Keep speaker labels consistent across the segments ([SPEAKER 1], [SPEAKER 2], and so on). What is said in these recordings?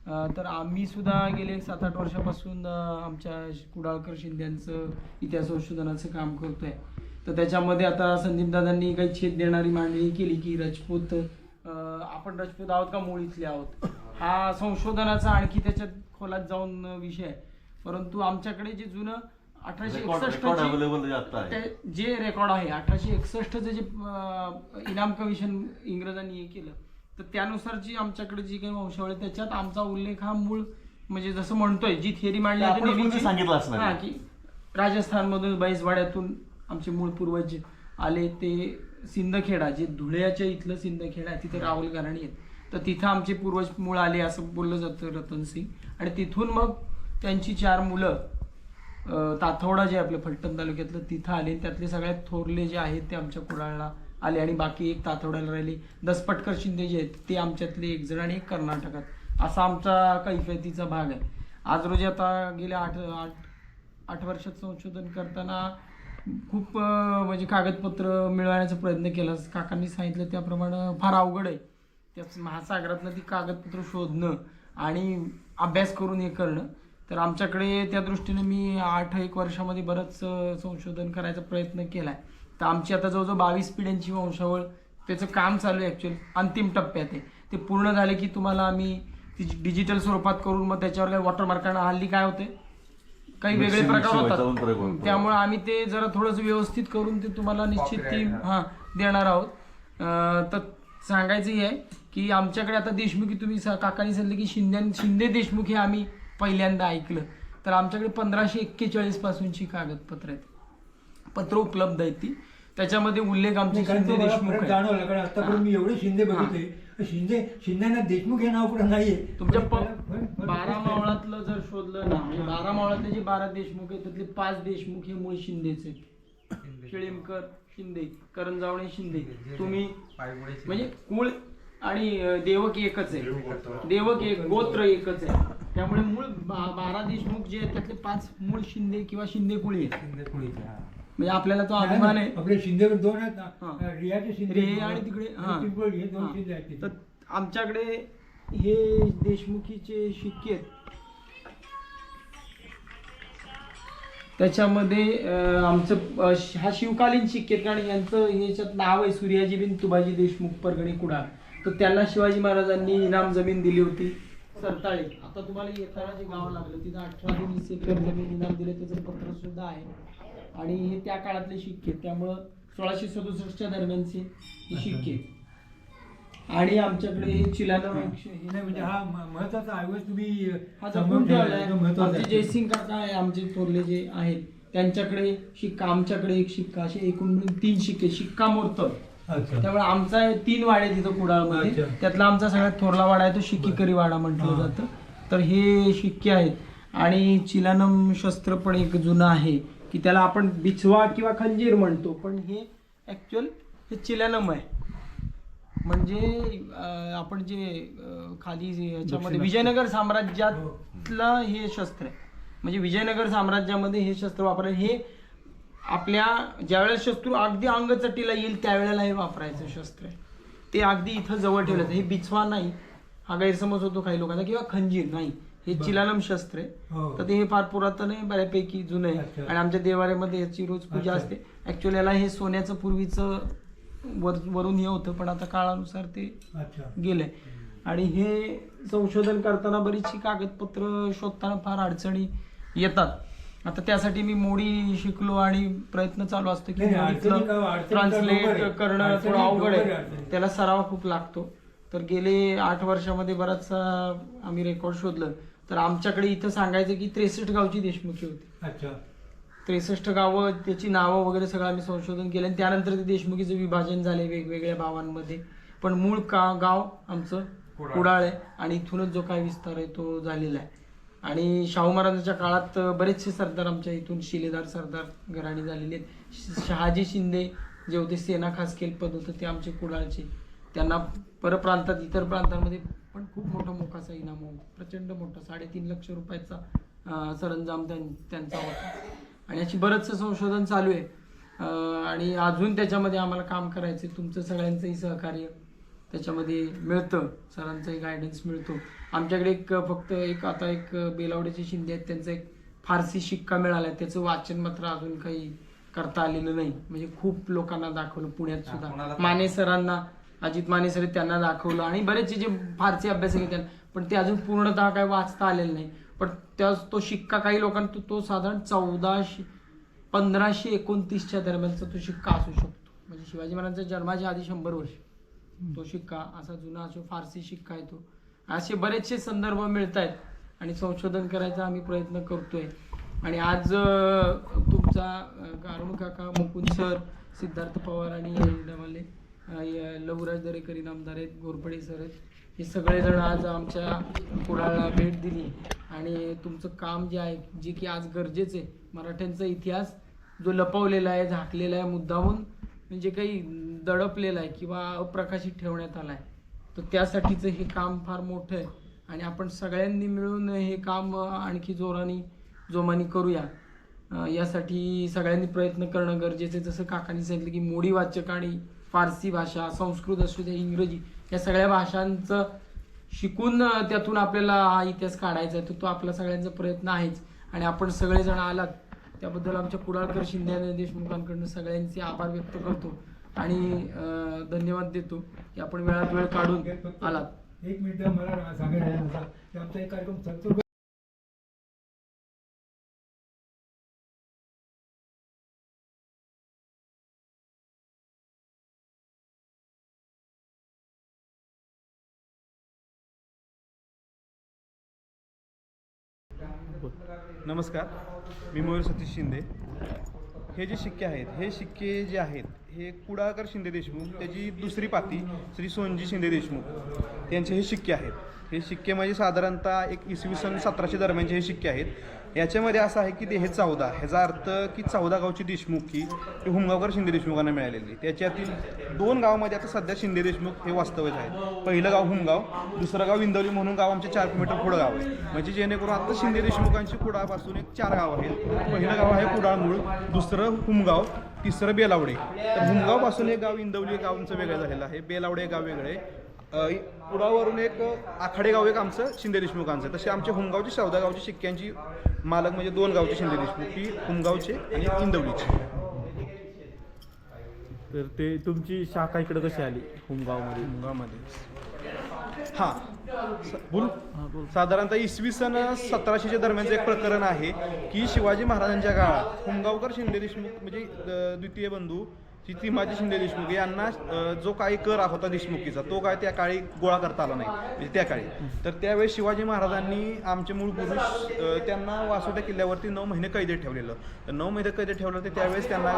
[SPEAKER 1] तर आम्ही सुद्धा गेले 7-8 वर्षापासून आमच्या कुडाळकर शिंद्यांचं इतिहास संशोधनाचं काम करतोय. तर त्याच्यामध्ये आता संदीपदादांनी काही छेद देणारी मांडणी केली की राजपूत आपण राजपूत आहोत का मूळ इथले आहोत, हा संशोधनाचा आणखी त्याच्यात खोलात जाऊन विषय आहे. परंतु आमच्याकडे जे जुनं 1861 जे रेकॉर्ड आहे 1861चं जे इनाम कमिशन इंग्रजांनी हे केलं, तर त्यानुसार जी आमच्याकडे जी काही वंशावळ त्याच्यात आमचा उल्लेख हा मूळ म्हणजे जसं म्हणतोय जी थिअरी मांडली
[SPEAKER 2] सांगितलं असणार
[SPEAKER 1] की राजस्थानमधून बैसवाड्यातून आमचे मूळ पूर्वज आले, ते सिंदखेडा जे धुळ्याच्या इथलं सिंदखेडा आहे तिथे राहुल घराणी आहेत, तर तिथं आमचे पूर्वज मूळ आले असं बोललं जातं रतनसिंग. आणि तिथून मग त्यांची 4 मुलं ताथवडा जे आपलं फलटण तालुक्यातलं तिथं आले, त्यातले सगळ्यात थोरले जे आहेत ते आमच्या कुडाळला आले आणि बाकी एक ताथवड्याला राहिले. दसपटकर शिंदे जे आहेत ते आमच्यातले एक जण आणि एक कर्नाटकात, असा आमचा कैफियतीचा भाग आहे. आज रोजी आता गेल्या 8 वर्षात संशोधन करताना खूप म्हणजे कागदपत्र मिळवण्याचा प्रयत्न केला. काकांनी सांगितलं त्याप्रमाणे फार अवघड आहे त्याच महासागरातनं ती कागदपत्र शोधणं आणि अभ्यास करून हे करणं. तर आमच्याकडे त्या दृष्टीने मी 8-1 वर्षामध्ये बरंच संशोधन करायचा प्रयत्न केला आहे. तर आमची आता जवळजवळ 22 पिढ्यांची वंशावळ त्याचं काम चालू आहे. ॲक्च्युअली अंतिम टप्प्यात आहे. ते पूर्ण झाले की तुम्हाला आम्ही ती डिजिटल स्वरूपात करून मग त्याच्यावर काही वॉटरमार्कांना हल्ली काय होते काही वेगळे प्रकार होतात, त्यामुळे आम्ही ते जरा थोडंसं व्यवस्थित करून ते तुम्हाला निश्चित ती देणार आहोत. तर सांगायचं हे आहे की आमच्याकडे आता देशमुखी तुम्ही काकांनी सांगितलं की शिंदे देशमुख हे आम्ही पहिल्यांदा ऐकलं, तर आमच्याकडे 1541 पासूनची कागदपत्र आहेत, पत्र उपलब्ध आहेत ती, त्याच्यामध्ये उल्लेख आमचे शिंदे देशमुख
[SPEAKER 3] जाणवलं. कारण आतापर्यंत मी एवढे शिंदे बघितले, शिंद्यांना देशमुख हे नाव कुठं नाहीये.
[SPEAKER 1] तुमच्या 12 मावळातलं जर शोधलं ना, 12 मावळातले जे 12 देशमुख आहेत त्यातले 5 देशमुख हे मूळ शिंदेचे आहेत. शिळेमकर शिंदे, करंजावणे शिंदे, तुम्ही म्हणजे कुळ आणि देवक एकच आहे, देवक एक गोत्र एकच आहे, त्यामुळे मूळ 12 देशमुख जे आहेत त्यातले 5 मूळ शिंदे किंवा शिंदे कुळी आहेत. म्हणजे आपल्याला तो अभिमान आहे.
[SPEAKER 3] आपले शिंदे 2 आहेत ना, रियाचे शिंदे
[SPEAKER 1] आणि तिकडे
[SPEAKER 3] 2 शिंदे आहेत.
[SPEAKER 1] तर आमच्याकडे हे देशमुखीचे शिक्के आहेत, त्याच्यामध्ये आमचं हा शिवकालीन शिक्के, कारण यांचं याच्यात नाव आहे सूर्याजी बिन तुबाजी देशमुख परगणी कुडाळ. तर त्यांना शिवाजी महाराजांनी इनाम जमीन दिली होती सरताळे. आता तुम्हाला येताना जे गाव लागलं तिथं 18 ते 20 एकर जमीन इनाम दिले, त्याचं पत्र सुद्धा आहे. आणि हे त्या काळातले शिक्के, त्यामुळं 1667च्या दरम्यानचे हे शिक्के. आणि आमच्याकडे चिलानं
[SPEAKER 3] म्हणजे हा महत्वाचा ऐवज तुम्ही
[SPEAKER 1] जपून ठेवलाय. आमचे जयसिंग काका आहे, आमचे थोरले जे आहेत त्यांच्याकडे शिक्का, आमच्याकडे एक शिक्का, असे एकूण मिळून 3 शिक्के, शिक्का मोर्तब. त्यामुळे आमचा 3 वाडे तिथं कुडाळमध्ये, त्यातला आमचा सगळ्यात थोरला वाडा आहे तो शिक्केकरी वाडा म्हटलं जातं. तर हे शिक्के आहेत. आणि चिलानम शस्त्र पण एक जुनं आहे की त्याला आपण बिछवा किंवा खंजीर म्हणतो, पण हे ॲक्च्युअल हे चिलानम आहे. म्हणजे आपण जे खाली याच्यामध्ये विजयनगर साम्राज्यातलं हे शस्त्र आहे. म्हणजे विजयनगर साम्राज्यामध्ये हे शस्त्र वापरायचं, हे आपल्या ज्यावेळेला शस्त्र अगदी अंगचटीला येईल त्यावेळेला हे वापरायचं शस्त्र आहे. ते अगदी इथं जवळ ठेवलं. हे बिछवा नाही, हा गैरसमज होतो काही लोकांचा, किंवा खंजीर नाही, हे चिलानम शस्त्र आहे. तर ते हे फार पुरातन आहे, बऱ्यापैकी जुनं आहे. आणि आमच्या देवाऱ्यामध्ये याची रोज पूजा असते. ऍक्च्युअली याला हे सोन्याचं पूर्वीचं वरून हे होतं, पण आता काळानुसार ते गेलंय. आणि हे संशोधन करताना बरीचशी कागदपत्र शोधताना फार अडचणी येतात. आता त्यासाठी मी मोडी शिकलो आणि प्रयत्न चालू असतो की ट्रान्सलेट करणं थोडं अवघड आहे, त्याला सराव खूप लागतो. तर गेले 8 वर्षामध्ये बराचसा आम्ही रेकॉर्ड शोधलं. तर आमच्याकडे इथं सांगायचं की 63 गावची देशमुखी होती. 63 गावं, त्याची नावं वगैरे सगळं आम्ही संशोधन केलं. आणि त्यानंतर ते देशमुखीचं विभाजन झाले वेगवेगळ्या भावांमध्ये, पण मूळ गाव आमचं कुडाळ आहे आणि इथूनच जो काही विस्तार आहे तो झालेला आहे. आणि शाहू महाराजांच्या काळात बरेचसे सरदार आमच्या इथून शिलेदार सरदार घराणी झालेले आहेत. शहाजी शिंदे जे होते सेना खासकेल पद होतं ते आमचे कुडाळचे. त्यांना परप्रांतात इतर प्रांतांमध्ये पण खूप मोठा मोकाचा इनाम होता, प्रचंड मोठा 3.5 लाख रुपयाचा सरंजाम त्यांचा होता. आणि याची बरंचसं संशोधन चालू आहे आणि अजून त्याच्यामध्ये आम्हाला काम करायचं, तुमचं सगळ्यांचंही सहकार्य त्याच्यामध्ये मिळतं, सरांचाही गायडन्स मिळतो. आमच्याकडे फक्त आता एक बेलावड्याचे शिंदे आहेत, त्यांचा एक फारसी शिक्का मिळाला आहे, त्याचं वाचन मात्र अजून काही करता आलेलं नाही. म्हणजे खूप लोकांना दाखवलं, पुण्यात सुद्धा माने सरांना, अजित माने सर त्यांना दाखवलं, आणि बरेचसे जे फारसी अभ्यासक आहेत त्यांना, पण ते अजून पूर्णतः काय वाचता आलेलं नाही. पण तो शिक्का काही लोकांना तो साधारण 1529च्या दरम्यानचा तो शिक्का असू शकतो. म्हणजे शिवाजी महाराजांच्या जन्माच्या आधी 100 वर्ष तो शिक्का असा जुना असो फारसी शिक्का आहे तो. असे बरेचसे संदर्भ मिळत आहेत आणि संशोधन करायचा आम्ही प्रयत्न करतोय. आणि आज तुमचा गारुण काका, मुकुंद सर, सिद्धार्थ पवार आणि लवराज दरेकर इनामदार आहेत, घोरपडे सर आहेत, हे सगळेजण आज आमच्या कुडाळला भेट दिली. आणि तुमचं काम जे आहे, जे की आज गरजेचं आहे, मराठ्यांचा इतिहास जो लपवलेला आहे, झाकलेला आहे, मुद्दामून म्हणजे काही दडपलेला आहे किंवा अप्रकाशित ठेवण्यात आला आहे, तर त्यासाठीचं हे काम फार मोठं आहे. आणि आपण सगळ्यांनी मिळून हे काम आणखी जोमाने करूया. यासाठी सगळ्यांनी प्रयत्न करणं गरजेचं आहे. जसं काकांनी सांगितलं की मोडी वाचक आणि फारसी भाषा, संस्कृत असू दे, इंग्रजी, या सगळ्या भाषांचं शिकून त्यातून आपल्याला हा इतिहास काढायचा आहे, तर तो आपला सगळ्यांचा प्रयत्न आहेच. आणि आपण सगळेजण आलात त्याबद्दल आमच्या कुडाळकर शिंदे आणि देशमुखांकडून सगळ्यांचे आभार व्यक्त करतो आणि धन्यवाद देतो की आपण वेळात वेळ काढून आलात.
[SPEAKER 3] एक मिनिट मला सांगायचं की आमचा एक कार्यक्रम चालतो.
[SPEAKER 2] नमस्कार, मी मयूर सतीश शिंदे. हे जे शिक्के आहेत, हे शिक्के जे आहेत हे कुडाळकर शिंदे देशमुख, त्याची दुसरी पाती श्री सोनजी शिंदे देशमुख यांचे हे शिक्के आहेत. हे शिक्के म्हणजे साधारणतः एक इसवी सन 1700 दरम्यानचे हे शिक्के आहेत. याच्यामध्ये असं आहे की ते हे 14, ह्याचा अर्थ की 14 गावची देशमुखी हे हुमगावकर शिंदे देशमुखांना मिळालेली. त्याच्यातील 2 गावामध्ये आता सध्या शिंदे देशमुख हे वास्तव्य आहेत. पहिलं गाव हुमगाव, दुसरं गाव इंदवली म्हणून गाव आमचे 4 किलोमीटर पुढं गाव आहे. म्हणजे जेणेकरून आता शिंदे देशमुखांची कुडाळपासून एक 4 गाव आहेत. पहिलं गाव आहे कुडाळमूळ, दुसरं हुमगाव, तिसरं बेलावडे. तर हुमगावपासून एक गाव इंदवली गावांचं वेगळं झालेलं आहे, बेलावडे गाव वेगळं आहे. कुडाळवरून एक आखाडे गाव एक आमचं शिंदे देशमुखांचं. तसे आमच्या हुमगावची 14 गावची शिक्क्यांची मालक म्हणजे 2 गावचे शिंदे देशमुख, की हुमगावचे आणि इंदवलीचे.
[SPEAKER 4] तर ते तुमची शाखा इकडे कशी आली हुमगावमध्ये?
[SPEAKER 2] हां बोल. साधारणतः इसवी सन 1700च्या दरम्यानचं एक प्रकरण आहे की शिवाजी महाराजांच्या काळात हुमगावकर शिंदे देशमुख म्हणजे द्वितीय बंधू चिमाजी शिंदे देशमुख यांना जो काही कर होता देशमुखीचा, तो काय त्या काळी गोळा करता आला नाही म्हणजे त्या काळी. तर त्यावेळेस शिवाजी महाराजांनी आमचे मूळ पुरुष त्यांना वासोट्या किल्ल्यावरती 9 महिने कैदेत ठेवलेलं. तर 9 महिने कैदेत ठेवलं, तर त्यावेळेस त्यांना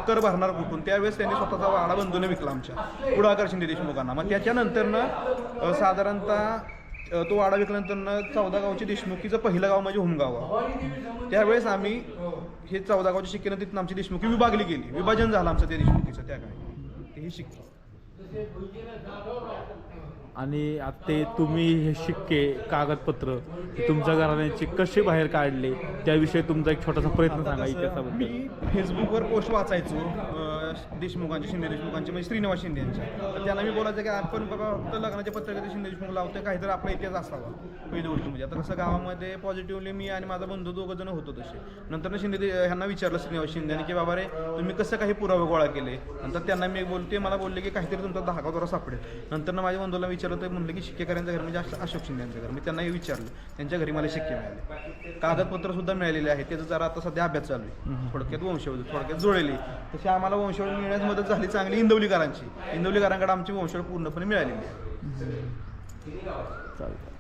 [SPEAKER 2] कर भरणार कुठून, त्यावेळेस त्यांनी स्वतःचा वाडा बंधूने विकला आमच्या कुडाळकर शिंदे देशमुखांना. मग त्याच्यानंतरनं साधारणतः तो वाडा विकल्यानंतर 14 गावची देशमुखीचं पहिलं गाव म्हणजे हुमगाव. त्यावेळेस आम्ही हे 14 गावच्या शिक्क्यानं तिथून आमची देशमुखी विभागली गेली, विभाजन झालं आमचं त्या देशमुखीचं त्या काळी. ते हे शिक्के.
[SPEAKER 4] आणि आता ते तुम्ही हे शिक्के, कागदपत्र तुमच्या घराण्याचे कसे बाहेर काढले, त्याविषयी तुमचा एक छोटासा प्रयत्न सांगा इतिहासाबद्दल.
[SPEAKER 2] मी फेसबुकवर पोस्ट वाचायचो देशमुखांचे, शिंदे देशमुखांचे म्हणजे श्रीनिवास शिंदे यांचे. तर त्यांना मी बोलायचं की आपण बाबा फक्त लग्नाच्या पत्रिकेत शिंदे देशमुख लावतोय, काहीतरी आपला इतिहास असावा पहिली गोष्ट म्हणजे. आता कसं गावामध्ये पॉझिटिव्हली मी आणि माझा बंधू 2 जण होतो तसे. नंतर शिंदे ह्यांना विचारलं श्रीनिवास शिंदेने की बाबा रे तुम्ही कसं काही पुरावे गोळा केले. नंतर त्यांना मी बोलते, मला बोलले की काहीतरी तुमचा धागा दोरा सापडेल. नंतर माझ्या बंधूला विचारलं, तर म्हणलं की शिक्केकरांचं घर म्हणजे अशोक शिंदे यांचं घर. मी त्यांना विचारलं, त्यांच्या घरी मला शिक्के मिळाले, कागदपत्र सुद्धा मिळालेले आहेत. त्याचा जरा आता सध्या अभ्यास चालू आहे. थोडक्यात वंशावळ थोडक्यात जुळलेली. तशी आम्हाला वंशावळ मिळण्यास मदत झाली चांगली इंदवलीकरांची. इंदवलीकरांकडे आमची वंशावळ पूर्णपणे मिळालेली आहे.
[SPEAKER 4] चालतं.